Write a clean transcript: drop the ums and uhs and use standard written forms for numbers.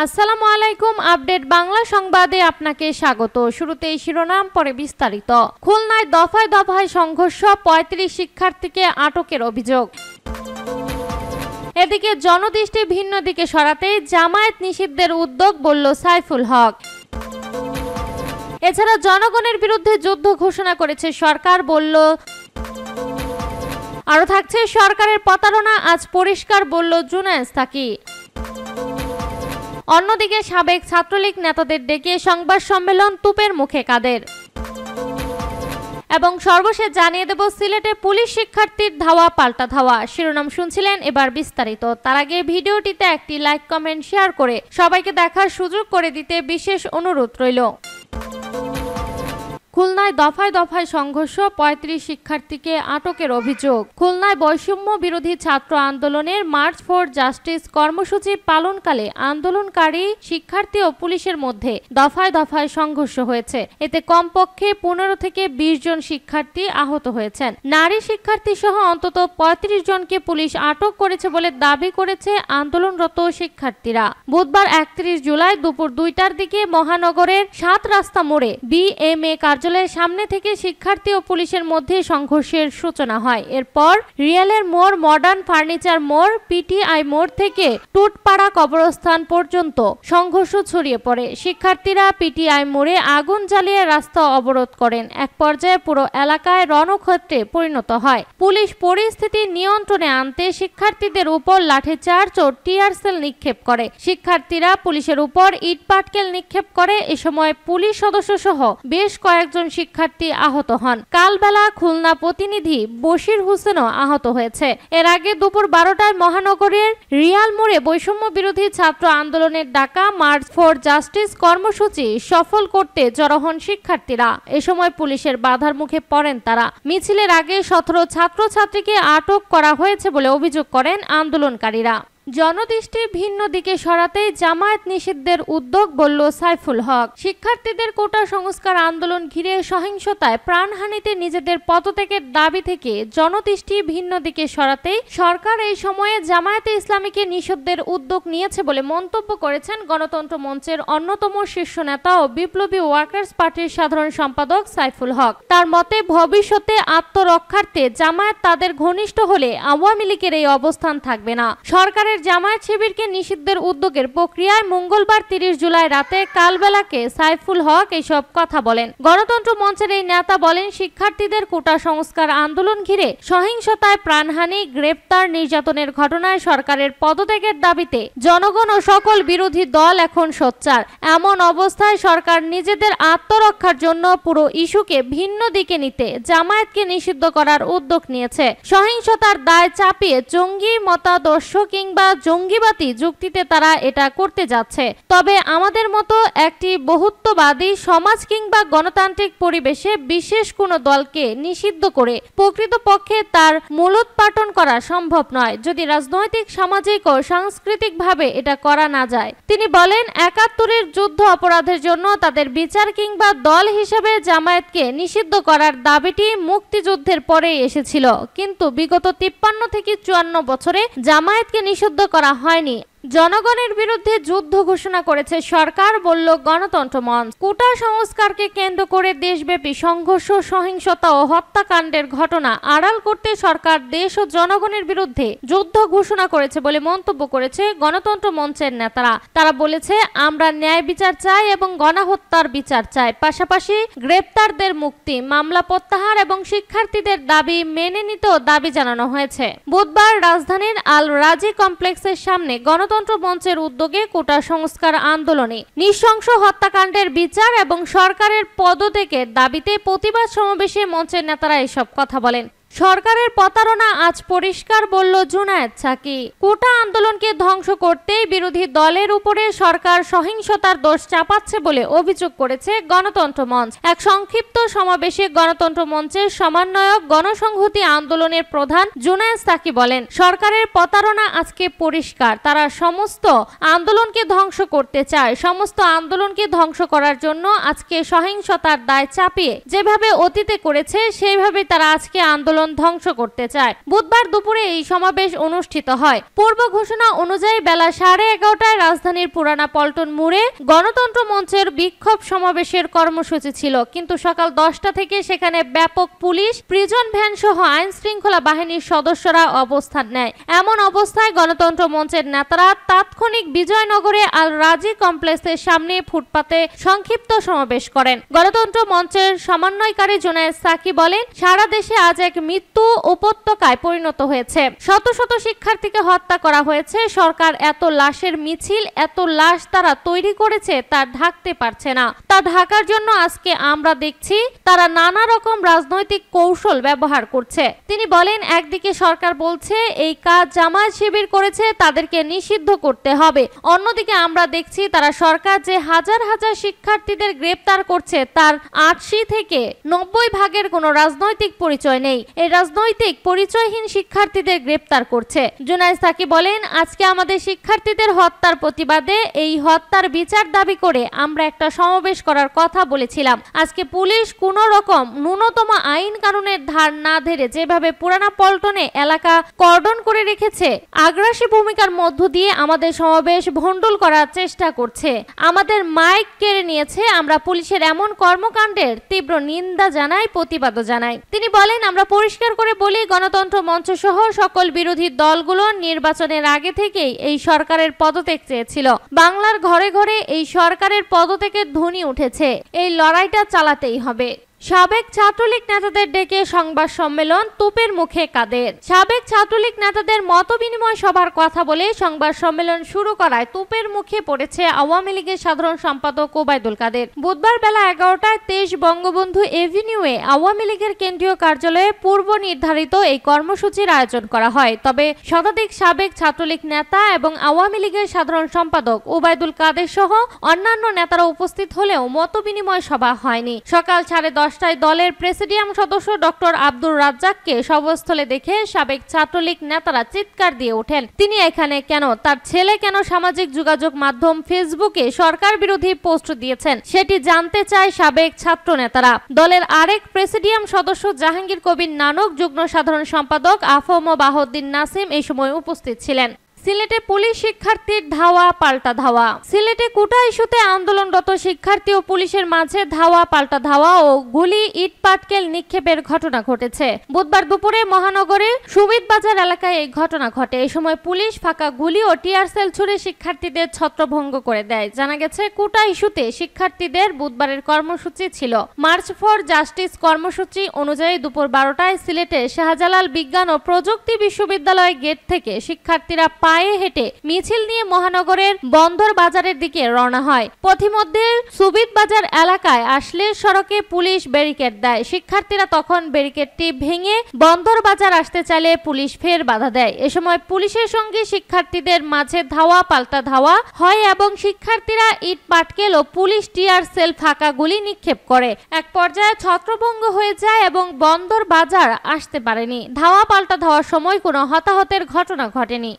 আসসালামু আলাইকুম। আপডেট বাংলা সংবাদে আপনাকে স্বাগত। শুরুতেই শিরোনাম, পরে বিস্তারিত। খুলনায় দফায় দফায় সংঘর্ষ, ৩৫ শিক্ষার্থীকে আটকের অভিযোগ। এদিকে জনদৃষ্টি ভিন্ন দিকে সরাতে জামায়াত নিষিদ্ধের উদ্যোগ, বলল সাইফুল হক। এছাড়া জনগণের বিরুদ্ধে যুদ্ধ ঘোষণা করেছে সরকার, বলল। আরো থাকছে সরকারের প্রতারণা আজ পরিষ্কার, বলল জুনায়েদ সাকি। অন্যদিকে সাবেক ছাত্রলীগ নেতাদের ডেকে সংবাদ সম্মেলন, তুপের মুখে কাদের। এবং সর্বশেষ জানিয়ে দেব সিলেটে পুলিশ শিক্ষার্থীর ধাওয়া পাল্টা ধাওয়া। শিরোনাম শুনছিলেন, এবার বিস্তারিত। তার আগে ভিডিওটিতে একটি লাইক, কমেন্ট, শেয়ার করে সবাইকে দেখার সুযোগ করে দিতে বিশেষ অনুরোধ রইল। খুলনায় দফায় দফায় সংঘর্ষ, ৩৫ শিক্ষার্থীকে আটকের অভিযোগ। খুলনায় বৈষম্য বিরোধী ছাত্র আন্দোলনের মার্চ ফর জাস্টিস কর্মসূচি পালনকালে আন্দোলনকারী শিক্ষার্থী ও পুলিশের মধ্যে দফায় দফায় সংঘর্ষ হয়েছে। এতে কমপক্ষে ১৫ থেকে ২০ জন শিক্ষার্থী আহত হয়েছেন। নারী শিক্ষার্থী সহ অন্তত ৩৫ জনকে পুলিশ আটক করেছে বলে দাবি করেছে আন্দোলনরত শিক্ষার্থীরা। বুধবার ৩১ জুলাই দুপুর ২টার দিকে মহানগরের ৭ রাস্তা মোড়ে বিএমএ কার্যালয়ের সামনে থেকে শিক্ষার্থী ও পুলিশের মধ্যে সংঘর্ষের সূচনা হয়। এরপর রিয়েলের মোড়, মডার্ন ফার্নিচার মোড়, পিটিআই মোড় থেকে টুটপাড়া কবরস্থান পর্যন্ত সংঘর্ষ ছড়িয়ে পড়ে। শিক্ষার্থীরা পিটিআই মোড়ে আগুন জ্বালিয়ে রাস্তা অবরোধ করেন। এক পর্যায়ে পুরো এলাকায় রণক্ষেত্রে পরিণত হয়। পুলিশ পরিস্থিতি নিয়ন্ত্রণে আনতে শিক্ষার্থীদের উপর লাঠিচার্জ ও টিয়ার সেল নিক্ষেপ করে। শিক্ষার্থীরা পুলিশের উপর ইট পাটকেল নিক্ষেপ করে। এ সময় পুলিশ সদস্য সহ বেশ কয়েকজন শিক্ষার্থী আহত হন। কালবেলা খুলনা প্রতিনিধি বশির হোসেনও আহত হয়েছে। এর আগে দুপুর 12টায় মহানগরের রিয়াল মোড়ে বৈষম্য বিরোধী ছাত্র আন্দোলনের ডাকা মার্চ ফর জাস্টিস কর্মসূচি সফল করতে জড়ো হন শিক্ষার্থীরা। এ সময় পুলিশের বাধার মুখে পড়েন তারা। মিছিলের আগে ১৭ ছাত্রছাত্রীকে আটক করা হয়েছে বলে অভিযোগ করেন আন্দোলনকারীরা। জনদৃষ্টি ভিন্ন দিকে সরাতে জামায়াত নিষিদ্ধের উদ্যোগ, বলল সাইফুল হক। শিক্ষার্থীদের কোটা সংস্কার আন্দোলন ঘিরে সহিংসতায় প্রাণহানিতে নিজেদের পদত্যাগের দাবি থেকে জনদৃষ্টি ভিন্ন দিকে সরাতে সরকার এই সময়ে জামায়াতে ইসলামীকে নিষিদ্ধের উদ্যোগ নিয়েছে বলে মন্তব্য করেছেন গণতন্ত্র মঞ্চের অন্যতম শীর্ষ নেতা ও বিপ্লবী ওয়ার্কার্স পার্টির সাধারণ সম্পাদক সাইফুল হক। তার মতে, ভবিষ্যতে আত্মরক্ষার্থে জামায়াত তাদের ঘনিষ্ঠ হলে আওয়ামী লীগের এই অবস্থান থাকবে না। সরকারের জামায়াত শিবিরকে নিষিদ্ধের উদ্যোগের প্রক্রিয়ায় মঙ্গলবার ৩০ জুলাই রাতে কালবেলাকে সাইফুল হক এসব কথা বলেন। গণতন্ত্র মঞ্চের এই নেতা বলেন, শিক্ষার্থীদের কোটা সংস্কার আন্দোলন ঘিরে সহিংসতায় প্রাণহানি, গ্রেপ্তার, নির্যাতনের ঘটনায় সরকারের পদত্যাগের দাবিতে জনগণ ও সকল বিরোধী দল এখন সোচ্চার। এমন অবস্থায় সরকার নিজেদের আত্মরক্ষার জন্য পুরো ইস্যুকে ভিন্ন দিকে নিতে জামায়াতকে নিষিদ্ধ করার উদ্যোগ নিয়েছে। সহিংসতার দায় চাপিয়ে জঙ্গি মতাদর্শ কিংবা জঙ্গিবাদী যুক্তিতে তারা এটা করতে যাচ্ছে। তবে আমাদের মতো একটি বহুত্ববাদী সমাজ কিংবা গণতান্ত্রিক পরিবেশে বিশেষ কোনো দলকে নিষিদ্ধ করে প্রকৃতপক্ষে তার মূলোৎপাটন করা সম্ভব নয়, যদি রাজনৈতিক, সামাজিক ও সাংস্কৃতিকভাবে এটা করা না যায়। তিনি বলেন, ৭১-এর যুদ্ধ অপরাধের জন্য তাদের বিচার কিংবা দল হিসেবে জামায়াতকে নিষিদ্ধ করার দাবিটি মুক্তিযুদ্ধের পরেই এসেছিল, কিন্তু বিগত ৫৩ থেকে ৫৪ বছরে জামায়াতকে নিষিদ্ধ করা হয়নি। জনগণের বিরুদ্ধে যুদ্ধ ঘোষণা করেছে সরকার, বলল গণতন্ত্র মঞ্চ। কোটা সংস্কারকে কেন্দ্র করে দেশব্যাপী সংঘর্ষ, সহিংসতা ও হত্যাকাণ্ডের ঘটনা আড়াল করতে সরকার দেশ ও জনগণের বিরুদ্ধে যুদ্ধ ঘোষণা করেছে বলে মন্তব্য করেছে গণতন্ত্র মঞ্চের নেতারা। তারা বলেছে, আমরা ন্যায় বিচার চাই এবং গণহত্যার বিচার চাই, পাশাপাশি গ্রেপ্তারদের মুক্তি, মামলা প্রত্যাহার এবং শিক্ষার্থীদের দাবি মেনে নিতেও দাবি জানানো হয়েছে। বুধবার রাজধানীর আল রাজি কমপ্লেক্সের সামনে গণতন্ত্র মঞ্চের উদ্যোগে কোটা সংস্কার আন্দোলনে নৃশংস হত্যাকাণ্ডের বিচার এবং সরকারের পদত্যাগের দাবিতে প্রতিবাদ সমাবেশে মঞ্চের নেতারা এসব কথা বলেন। সরকারের প্রতারণা আজ পরিষ্কার, বলল জুনায়েদ সাকি। কোটা আন্দোলনকে ধ্বংস করতেই বিরোধী দলের উপরে সরকার সহিংসতার দোষ চাপাচ্ছে বলে অভিযোগ করেছে গণতন্ত্র মঞ্চ। এক সংক্ষিপ্ত সমাবেশে গণতন্ত্র মঞ্চের সমন্বয়ক গণসংহতি আন্দোলনের প্রধান জুনায়েদ সাকি বলেন, সরকারের প্রতারণা আজকে পরিষ্কার। তারা সমস্ত আন্দোলনকে ধ্বংস করতে চায়। সমস্ত আন্দোলনকে ধ্বংস করার জন্য আজকে সহিংসতার দায় চাপিয়ে যেভাবে অতীতে করেছে সেইভাবে তারা আজকে আন্দোলন আন্দোলন ধ্বংস করতে চায়। বুধবার দুপুরে এই সমাবেশ অনুষ্ঠিত হয়। পূর্ব ঘোষণা অনুযায়ী বেলা 11:30টায় রাজধানীর পুরানা পল্টন মোড়ে গণতন্ত্র মঞ্চের বিক্ষোভ সমাবেশের কর্মসূচি ছিল, কিন্তু সকাল 10টা থেকে সেখানে ব্যাপক পুলিশ, প্রিজন ভ্যান সহ আইন শৃঙ্খলা বাহিনীর সদস্যরা অবস্থান নেয়। এমন অবস্থায় গণতন্ত্র মঞ্চের নেতারা তাৎক্ষণিক বিজয়নগরে আল রাজি কমপ্লেক্সের সামনে ফুটপাতে সংক্ষিপ্ত সমাবেশ করেন। গণতন্ত্র মঞ্চের সমন্বয়কারী জুনায়েদ সাকি বলেন, সারা দেশে আজ এক মৃত্যু উপত্যকায় পরিণত হয়েছে। শত শত শিক্ষার্থীকে হত্যা করা হয়েছে। সরকার এত লাশের মিছিল, এত লাশ তারা তৈরি করেছে, তা ঢাকতে পারছে না। তা ঢাকার জন্য আজকে আমরা দেখছি তারা নানা রকম রাজনৈতিক কৌশল ব্যবহার করছে। তিনি বলেন, একদিকে সরকার বলছে এই কাজ জামায়াত শিবির করেছে, তাদেরকে নিষিদ্ধ করতে হবে। অন্যদিকে আমরা দেখছি তারা সরকার যে হাজার হাজার শিক্ষার্থীদের গ্রেপ্তার করছে তার ৮০ থেকে ৯০ ভাগের কোনো রাজনৈতিক পরিচয় নেই। এই রাজনৈতিক পরিচয়হীন শিক্ষার্থীদের গ্রেপ্তার করছে। জুনায়েদ সাকি বলেন, আজকে আমাদের শিক্ষার্থীদের হত্যার প্রতিবাদে এই হত্যার বিচার দাবি করে আমরা একটা সমাবেশ করার কথা বলেছিলাম। আজকে পুলিশ কোনো রকম ন্যূনতম আইন কানুনের ধার না ধরে যেভাবে পুরানা পল্টনে এলাকা কর্ডন করে রেখেছে, আগ্রাসী ভূমিকার মধ্য দিয়ে আমাদের সমাবেশ ভণ্ডুল করার চেষ্টা করছে, আমাদের মাইক কেড়ে নিয়েছে। আমরা পুলিশের এমন কর্মকাণ্ডের তীব্র নিন্দা জানাই, প্রতিবাদও জানাই। তিনি বলেন, আমরা পরিষ্কার করে বলি, গণতন্ত্র মঞ্চ সহ সকল বিরোধী দলগুলো নির্বাচনের আগে থেকেই এই সরকারের পদত্যাগ চেয়েছিল। বাংলার ঘরে ঘরে এই সরকারের পদত্যাগের ধ্বনি উঠেছে। এই লড়াইটা চালাতেই হবে। সাবেক ছাত্রলীগ নেতাদের ডেকে সংবাদ সম্মেলন, তোপের মুখে কাদের। সাবেক ছাত্রলীগ নেতাদের মতবিনিময় সভার কথা বলে সংবাদ সম্মেলন শুরু করায় তোপের মুখে পড়েছে আওয়ামী লীগের সাধারণ সম্পাদক ওবায়দুল কাদের। বুধবার বেলা 11টায় 23 বঙ্গবন্ধু এভিনিউয়ে আওয়ামী লীগের কেন্দ্রীয় কার্যালয়ে পূর্ব নির্ধারিত এই কর্মসূচির আয়োজন করা হয়। তবে শতাধিক সাবেক ছাত্রলীগ নেতা এবং আওয়ামী লীগের সাধারণ সম্পাদক ওবায়দুল কাদের সহ অন্যান্য নেতারা উপস্থিত হলেও মতবিনিময় সভা হয়নি। সকাল 10:30টায় দলের প্রেসিডিয়াম সদস্য ডক্টর আব্দুর রাজ্জাককে সভাস্থলে দেখে সাবেক ছাত্রলীগ নেতারা চিৎকার দিয়ে ওঠেন, তিনি এখানে কেন? তার ছেলে কেন সামাজিক যোগাযোগ মাধ্যম ফেসবুকে সরকার বিরোধী পোস্ট দিয়েছেন, সেটি জানতে চায় সাবেক ছাত্র নেতারা। দলের আরেক প্রেসিডিয়াম সদস্য জাহাঙ্গীর কবির নানক, যুগ্ম সাধারণ সম্পাদক আফম বাহউদ্দিন নাসিম এই সময় উপস্থিত ছিলেন। সিলেটে পুলিশ শিক্ষার্থীর ধাওয়া পাল্টা ধাওয়া। সিলেটে কোটা ইস্যুতে আন্দোলনরত শিক্ষার্থী ও পুলিশের মাঝে ধাওয়া পাল্টা ধাওয়া ও গুলি, ইট পাটকেল নিক্ষেপের ঘটনা ঘটেছে। বুধবার দুপুরে মহানগরের সুবিদবাজার এলাকায় এই ঘটনা ঘটে। এই সময় পুলিশ ফাঁকা গুলি ও টিয়ার সেল ছুড়ে শিক্ষার্থীদের ছত্রভঙ্গ করে দেয়। জানা গেছে, কোটা ইস্যুতে শিক্ষার্থীদের বুধবারের কর্মসূচি ছিল মার্চ ফর জাস্টিস। কর্মসূচি অনুযায়ী দুপুর 12টায় সিলেটে শাহজালাল বিজ্ঞান ও প্রযুক্তি বিশ্ববিদ্যালয় গেট থেকে শিক্ষার্থীরা পায়ে হেঁটে মিছিল নিয়ে মহানগরের বন্দর বাজারের দিকে রওনা হয়। পথিমধ্যে সুবিদবাজার এলাকায় আসলে সড়কে পুলিশ ব্যারিকেড দেয়। শিক্ষার্থীরা তখন ব্যারিকেডটি ভেঙে বন্দর বাজার আসতে চাইলে পুলিশ ফের বাধা দেয়। এ সময় পুলিশের সঙ্গে শিক্ষার্থীদের মাঝে ধাওয়া পাল্টা ধাওয়া হয় এবং শিক্ষার্থীরা ইট পাটকেল ও পুলিশ টিয়ার সেল ফাঁকা গুলি নিক্ষেপ করে। এক পর্যায়ে ছত্রভঙ্গ হয়ে যায় এবং বন্দর বাজার আসতে পারেনি। ধাওয়া পাল্টা ধাওয়ার সময় কোনো হতাহতের ঘটনা ঘটেনি।